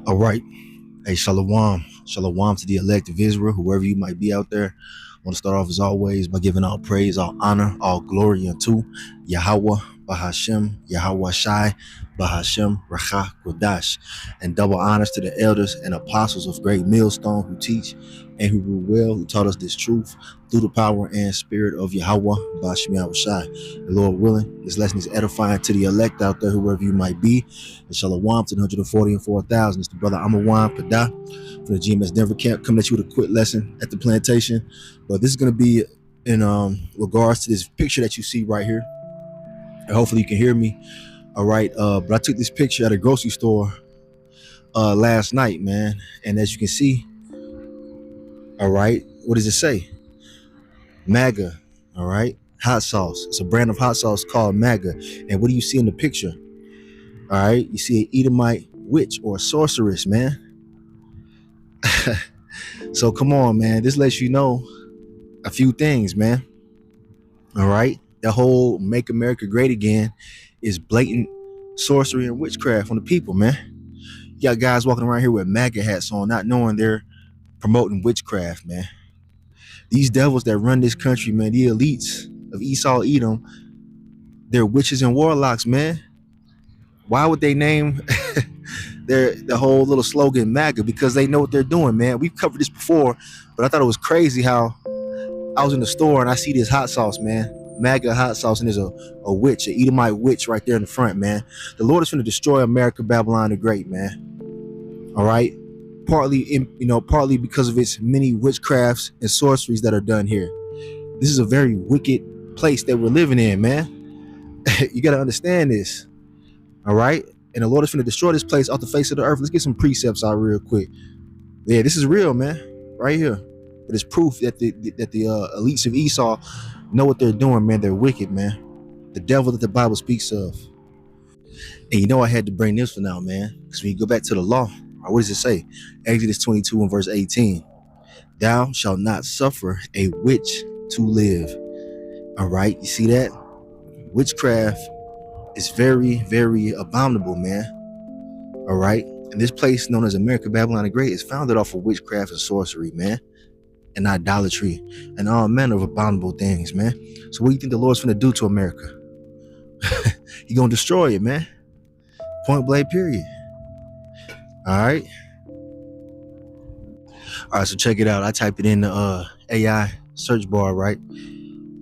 All right. Hey, shalom. Shalom to the elect of Israel, whoever you might be out there. I want to start off as always by giving all praise, all honor, all glory unto Yahweh, Bahashem, Yahweh Shai, Bahashem, Racha, Kodash, and double honors to the elders and apostles of Great Millstone who teach and who rule well, who taught us this truth through the power and spirit of Yahweh, Bahashem, Yahweh Shai. The Lord willing, this lesson is edifying to the elect out there, whoever you might be. And shalom to the 140 and 4,000. It's the brother Amawan Pada from the GMS Denver camp coming at you with a quick lesson at the plantation. But this is going to be in regards to this picture that you see right here. And hopefully you can hear me. All right. But I took this picture at a grocery store last night, man. And as you can see, all right, what does it say? MAGA. All right. Hot sauce. It's a brand of hot sauce called MAGA. And what do you see in the picture? All right. You see an Edomite witch or a sorceress, man. So come on, man. This lets you know a few things, man. All right. The whole Make America Great Again is blatant sorcery and witchcraft on the people, man. You got guys walking around here with MAGA hats on, not knowing they're promoting witchcraft, man. These devils that run this country, man, the elites of Esau, Edom, they're witches and warlocks, man. Why would they name the whole little slogan MAGA? Because they know what they're doing, man. We've covered this before, but I thought it was crazy how I was in the store and I see this hot sauce, man. MAGA hot sauce, and there's a witch, an Edomite witch right there in the front, man. The Lord is going to destroy America, Babylon the Great, man. All right. Partly because of its many witchcrafts and sorceries that are done here. This is a very wicked place that we're living in, man. You got to understand this. All right. And the Lord is going to destroy this place off the face of the earth. Let's get some precepts out real quick. Yeah, this is real, man. Right here. But it's proof that the elites of Esau know what they're doing, man. They're wicked, man. The devil that the Bible speaks of. And you know I had to bring this one out, man. Because when you go back to the law, what does it say? Exodus 22 and verse 18. Thou shalt not suffer a witch to live. All right. You see that? Witchcraft is very, very abominable, man. All right. And this place known as America, Babylon the Great is founded off of witchcraft and sorcery, man. And idolatry and all manner of abominable things, man. So what do you think the Lord's going to do to America? He's going to destroy it, man. Point blank, period. All right. All right, so check it out. I typed it in the AI search bar, right?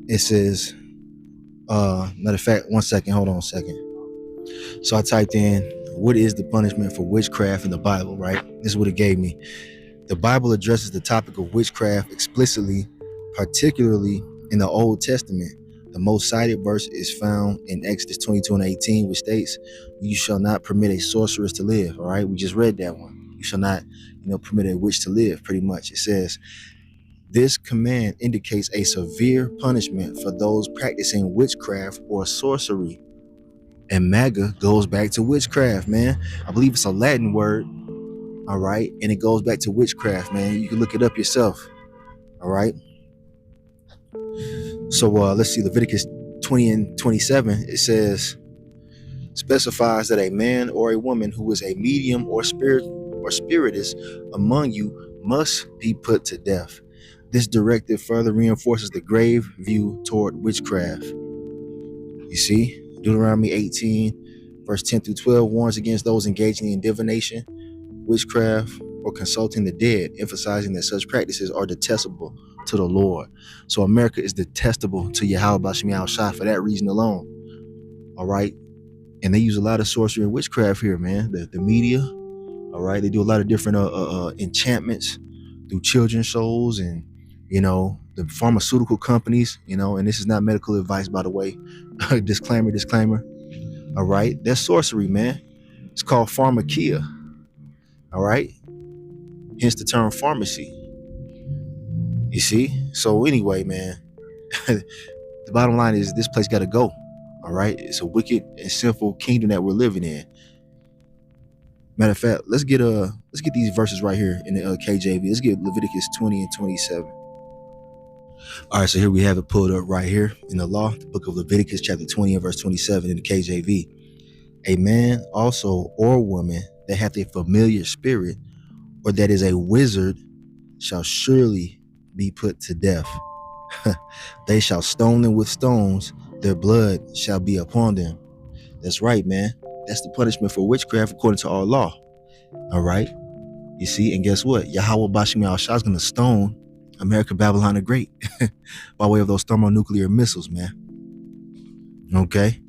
It says, matter of fact, one second, hold on a second. So I typed in, what is the punishment for witchcraft in the Bible, right? This is what it gave me. The Bible addresses the topic of witchcraft explicitly, particularly in the Old Testament. The most cited verse is found in Exodus 22 and 18, which states, you shall not permit a sorceress to live. All right, we just read that one. You shall not, permit a witch to live, pretty much. It says, this command indicates a severe punishment for those practicing witchcraft or sorcery. And MAGA goes back to witchcraft, man. I believe it's a Latin word. All right. And it goes back to witchcraft, man. You can look it up yourself. All right. So let's see, Leviticus 20 and 27, it says, specifies that a man or a woman who is a medium or spiritist among you must be put to death. This directive further reinforces the grave view toward witchcraft. You see, Deuteronomy 18, verse 10 through 12 warns against those engaging in divination, witchcraft, or consulting the dead, emphasizing that such practices are detestable to the Lord. So America is detestable to Yahweh Bashem Yahweh Shai for that reason alone. All right. And they use a lot of sorcery and witchcraft here, man. The media. All right. They do a lot of different enchantments through children's shows and, the pharmaceutical companies, and this is not medical advice, by the way. disclaimer. All right. That's sorcery, man. It's called pharmakia. All right. Hence the term pharmacy. You see? So anyway, man, the bottom line is this place got to go. All right. It's a wicked and sinful kingdom that we're living in. Matter of fact, let's get these verses right here in the KJV. Let's get Leviticus 20 and 27. All right. So here we have it pulled up right here in the law, the book of Leviticus, chapter 20 and verse 27 in the KJV. A man also or woman that hath a familiar spirit, or that is a wizard, shall surely be put to death. They shall stone them with stones, their blood shall be upon them. That's right, man. That's the punishment for witchcraft according to our law. All right. You see, and guess what? Yahweh Bashim Al-Shah is going to stone America, Babylon the Great by way of those thermonuclear missiles, man. Okay.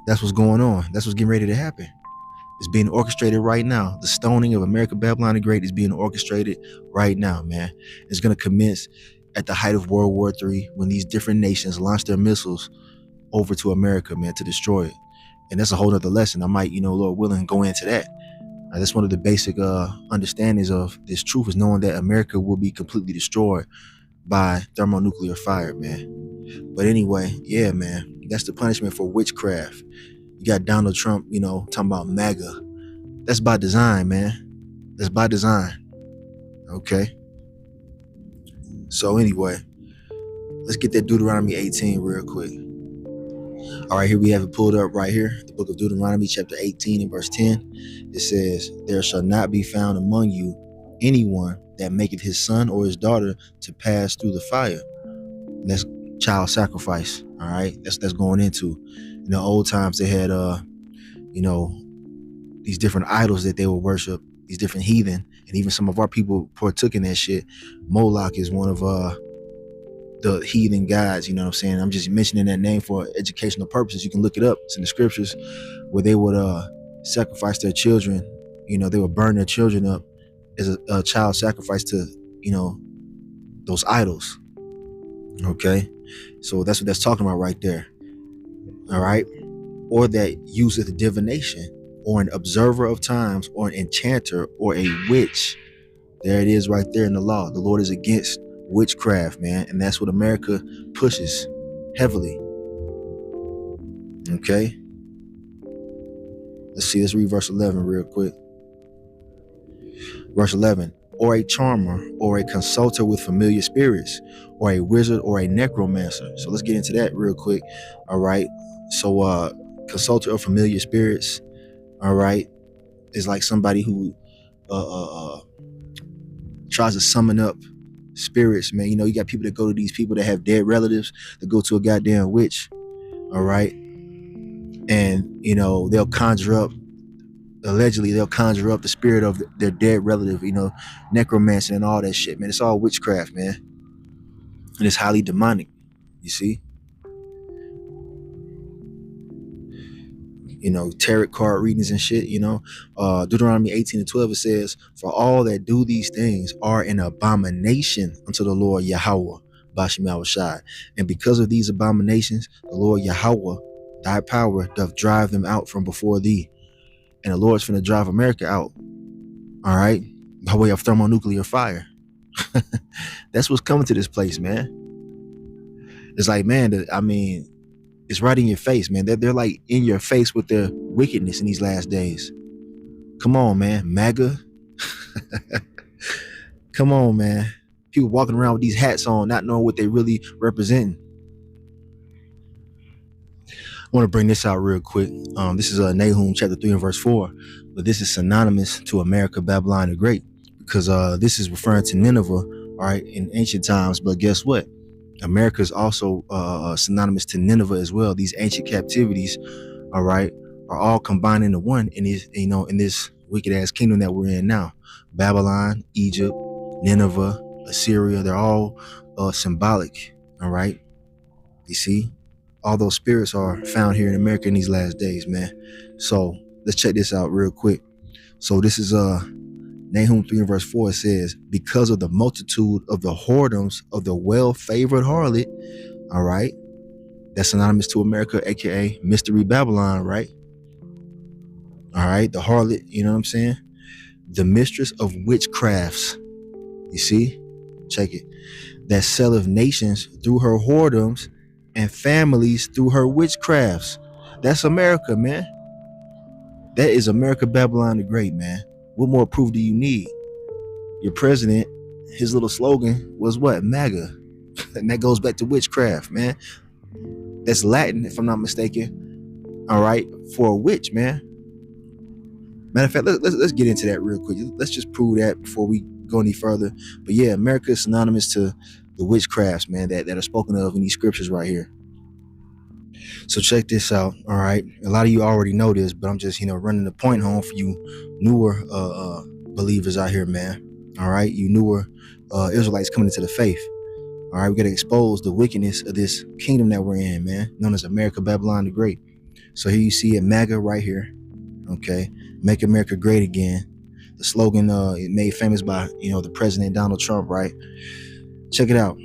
That's what's going on. That's what's getting ready to happen. It's being orchestrated right now. The stoning of America, Babylon the Great is being orchestrated right now, man. It's going to commence at the height of World War III when these different nations launch their missiles over to America, man, to destroy it. And that's a whole other lesson. I might, Lord willing, go into that. That's one of the basic understandings of this truth, is knowing that America will be completely destroyed by thermonuclear fire, man. But anyway, yeah, man, that's the punishment for witchcraft. You got Donald Trump, talking about MAGA. That's by design, man. That's by design. Okay. So anyway, let's get that Deuteronomy 18 real quick. All right, here we have it pulled up right here. The book of Deuteronomy, chapter 18 and verse 10. It says, there shall not be found among you anyone that maketh his son or his daughter to pass through the fire. And that's child sacrifice. All right, that's going into. In the old times, they had, these different idols that they would worship, these different heathen, and even some of our people partook in that shit. Moloch is one of the heathen gods, you know what I'm saying? I'm just mentioning that name for educational purposes. You can look it up. It's in the scriptures where they would sacrifice their children. They would burn their children up as a child sacrifice to, those idols. Okay, so that's what that's talking about right there. All right, or that useth divination, or an observer of times, or an enchanter, or a witch. There it is right there in the law. The Lord is against witchcraft, man, and that's what America pushes heavily. Okay, let's read verse 11 real quick. Verse 11, or a charmer, or a consulter with familiar spirits, or a wizard, or a necromancer. So let's get into that real quick. All right, so consulter of familiar spirits, all right, is like somebody who tries to summon up spirits, man. You got people that go to these people that have dead relatives, that go to a goddamn witch, all right, and they'll conjure up, allegedly they'll conjure up the spirit of their dead relative, necromancy and all that shit, man. It's all witchcraft, man, and it's highly demonic, you see. Tarot card readings and shit, Deuteronomy 18 and 12, it says, for all that do these things are an abomination unto the Lord Yahweh, Bashim Al-Shai. And because of these abominations, the Lord Yahweh, thy power, doth drive them out from before thee. And the Lord's finna drive America out, all right, by way of thermonuclear fire. That's what's coming to this place, man. It's like, man, it's right in your face, man. They're like in your face with their wickedness in these last days. Come on, man. MAGA. Come on, man. People walking around with these hats on, not knowing what they really represent. I want to bring this out real quick. This is Nahum chapter 3 and verse 4. But this is synonymous to America, Babylon the Great, because this is referring to Nineveh, all right, in ancient times. But guess what? America is also synonymous to Nineveh as well. These ancient captivities, all right, are all combined into one in this, in this wicked ass kingdom that we're in now. Babylon, Egypt, Nineveh, Assyria, they're all symbolic, all right? You see, all those spirits are found here in America in these last days, man. So let's check this out real quick. So this is Nahum 3 and verse 4. It says, because of the multitude of the whoredoms of the well-favored harlot, all right, that's synonymous to America, aka Mystery Babylon, right? All right, the harlot, you know what I'm saying? The mistress of witchcrafts, you see, check it, that selleth nations through her whoredoms and families through her witchcrafts. That's America, man. That is America, Babylon the Great, man. What more proof do you need? Your president, his little slogan was what? MAGA. And that goes back to witchcraft, man. That's Latin, if I'm not mistaken. All right, for a witch, man. Matter of fact, let's get into that real quick. Let's just prove that before we go any further. But yeah, America is synonymous to the witchcrafts, man, that are spoken of in these scriptures right here. So check this out. All right, a lot of you already know this, but I'm just running the point home for you newer believers out here, man. All right, you newer Israelites coming into the faith. All right, we got to expose the wickedness of this kingdom that we're in, man, known as America, Babylon the Great. So here you see it, MAGA right here. Okay, make America great again. The slogan made famous by the president Donald Trump, right? Check it out.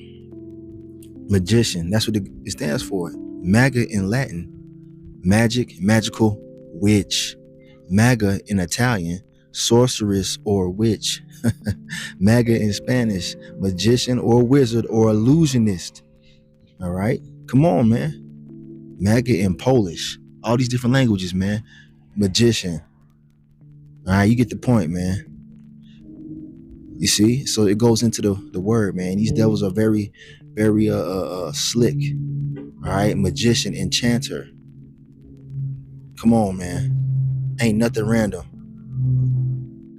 Magician, that's what it stands for. MAGA in Latin, magic, magical, witch. MAGA in Italian, sorceress or witch. MAGA in Spanish, magician or wizard or illusionist. All right, come on, man. MAGA in Polish, all these different languages, man. Magician. All right, you get the point, man. You see, so it goes into the word, man. These devils are very, very slick. All right, magician, enchanter. Come on, man. Ain't nothing random.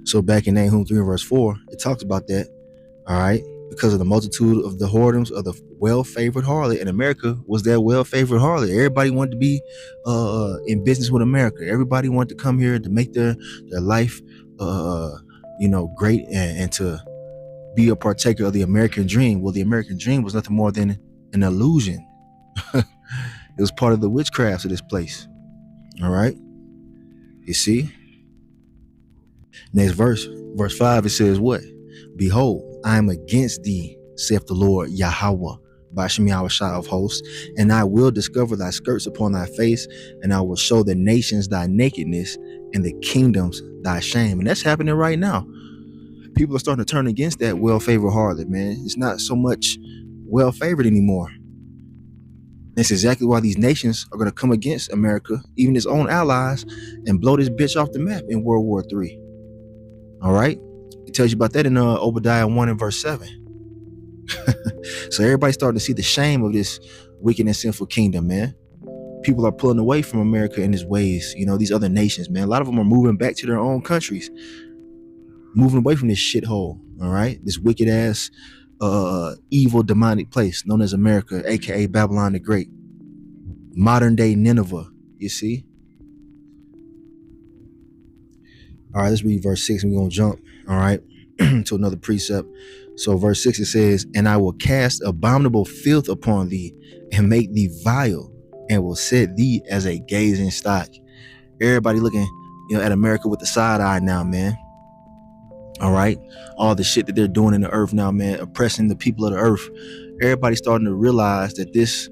So back in Nahum 3 verse 4, it talks about that. All right, because of the multitude of the whoredoms of the well-favored harlot, and America was that well-favored harlot. Everybody wanted to be in business with America. Everybody wanted to come here to make their life great and to be a partaker of the American dream. Well, the American dream was nothing more than an illusion. It was part of the witchcraft of this place. All right, you see. Next verse 5, it says what? Behold, I am against thee, saith the Lord Yahweh, Bashim Yahushua of hosts, and I will discover thy skirts upon thy face, and I will show the nations thy nakedness, and the kingdoms thy shame. And that's happening right now. People are starting to turn against that well-favored harlot, man. It's not so much well-favored anymore. That's exactly why these nations are going to come against America, even its own allies, and blow this bitch off the map in World War III. All right, it tells you about that in Obadiah 1 and verse 7. So everybody's starting to see the shame of this wicked and sinful kingdom, man. People are pulling away from America in his ways. These other nations, man. A lot of them are moving back to their own countries, moving away from this shithole. All right, this wicked ass, evil, demonic place known as America, aka Babylon the Great, modern day Nineveh. You see. All right, let's read verse 6 and we're going to jump, all right, to another precept. So verse 6, it says, and I will cast abominable filth upon thee and make thee vile and will set thee as a gazing stock. Everybody looking, at America with the side eye now, man. All right, all the shit that they're doing in the earth now, man, oppressing the people of the earth. Everybody's starting to realize that this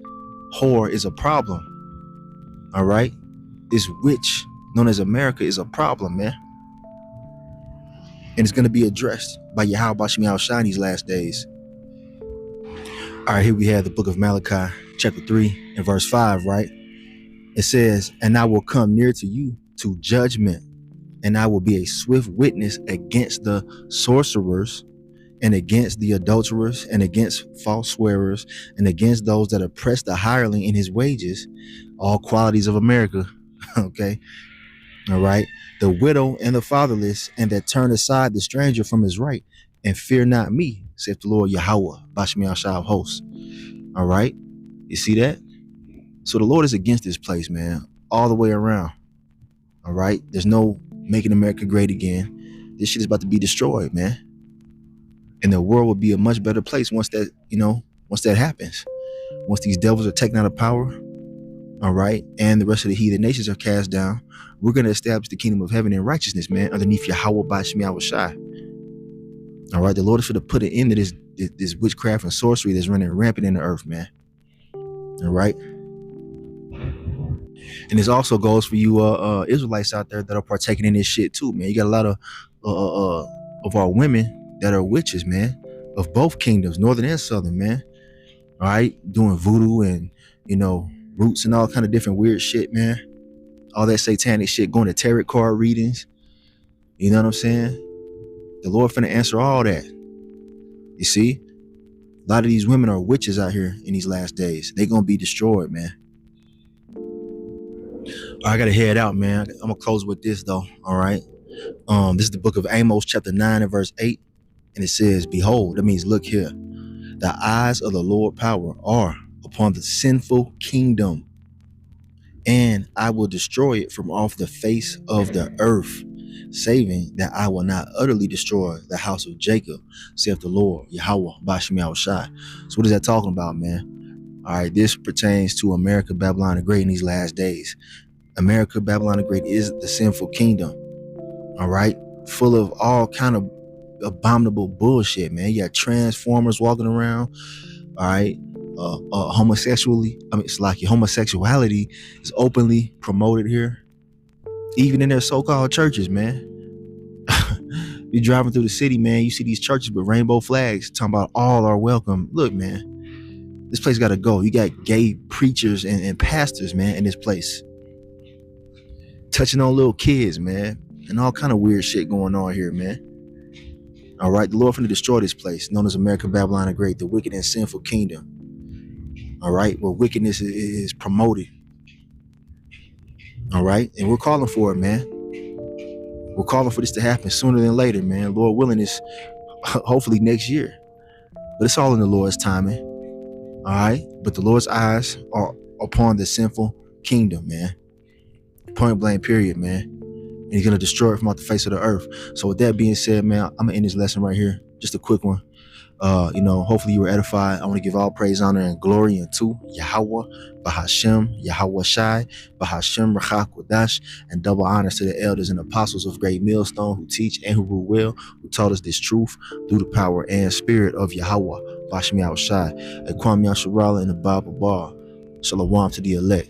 whore is a problem. All right, this witch known as America is a problem, man. And it's going to be addressed by Yahweh Bashim Yahushua in these last days. All right, here we have the book of Malachi, chapter 3 and verse 5, right? It says, and I will come near to you to judgment, and I will be a swift witness against the sorcerers and against the adulterers and against false swearers and against those that oppress the hireling in his wages, all qualities of America. Okay. All right, the widow and the fatherless, and that turn aside the stranger from his right, and fear not me, saith the Lord Yahweh, Bashim Yahushua of hosts. All right, you see that? So the Lord is against this place, man, all the way around. All right, there's no making America great again. This shit is about to be destroyed, man. And the world will be a much better place once that, once that happens. Once these devils are taken out of power, all right, and the rest of the heathen nations are cast down, we're going to establish the kingdom of heaven in righteousness, man, underneath Yahweh Bashim Yahushua. All right, the Lord is going to put an end to this witchcraft and sorcery that's running rampant in the earth, man. All right. And this also goes for you Israelites out there that are partaking in this shit too, man. You got a lot of our women that are witches, man, of both kingdoms, northern and southern, man. All right, doing voodoo and roots and all kind of different weird shit, man. All that satanic shit, going to tarot card readings. You know what I'm saying? The Lord finna answer all that. You see? A lot of these women are witches out here in these last days. They're gonna be destroyed, man. I gotta head out, man. I'm gonna close with this though. All right. This is the book of Amos, chapter 9 and verse 8. And it says, behold, that means look here. The eyes of the Lord power are upon the sinful kingdom, and I will destroy it from off the face of the earth, saving that I will not utterly destroy the house of Jacob, saith the Lord, Yahweh, Bashim Yahushai. So what is that talking about, man? All right, this pertains to America, Babylon the Great in these last days. America, Babylon the Great is the sinful kingdom, all right? Full of all kind of abominable bullshit, man. You got transformers walking around, all right? It's like your homosexuality is openly promoted here, even in their so-called churches, man. You're driving through the city, man, you see these churches with rainbow flags talking about all are welcome. Look, man, this place got to go. You got gay preachers and pastors, man, in this place, touching on little kids, man, and all kind of weird shit going on here, man. All right, the Lord finna destroy this place known as America, Babylon the Great, the wicked and sinful kingdom. All right, where wickedness is promoted. All right, and we're calling for it, man. We're calling for this to happen sooner than later, man. Lord willing, is hopefully next year. But it's all in the Lord's timing. All right, but the Lord's eyes are upon the sinful kingdom, man. Point blank, period, man. And he's gonna destroy it from off the face of the earth. So with that being said, man, I'm gonna end this lesson right here. Just a quick one. Hopefully you were edified. I want to give all praise, honor, and glory unto Yahweh, Bahashem, Yahweh Shai, Bahashem, Rachak Wadash, and double honors to the elders and apostles of Great Millstone who teach and who rule well, who taught us this truth through the power and spirit of Yahweh, Bashim Yahushai, Kwam Yasharala, and the Bible Bar. Shalom to the elect.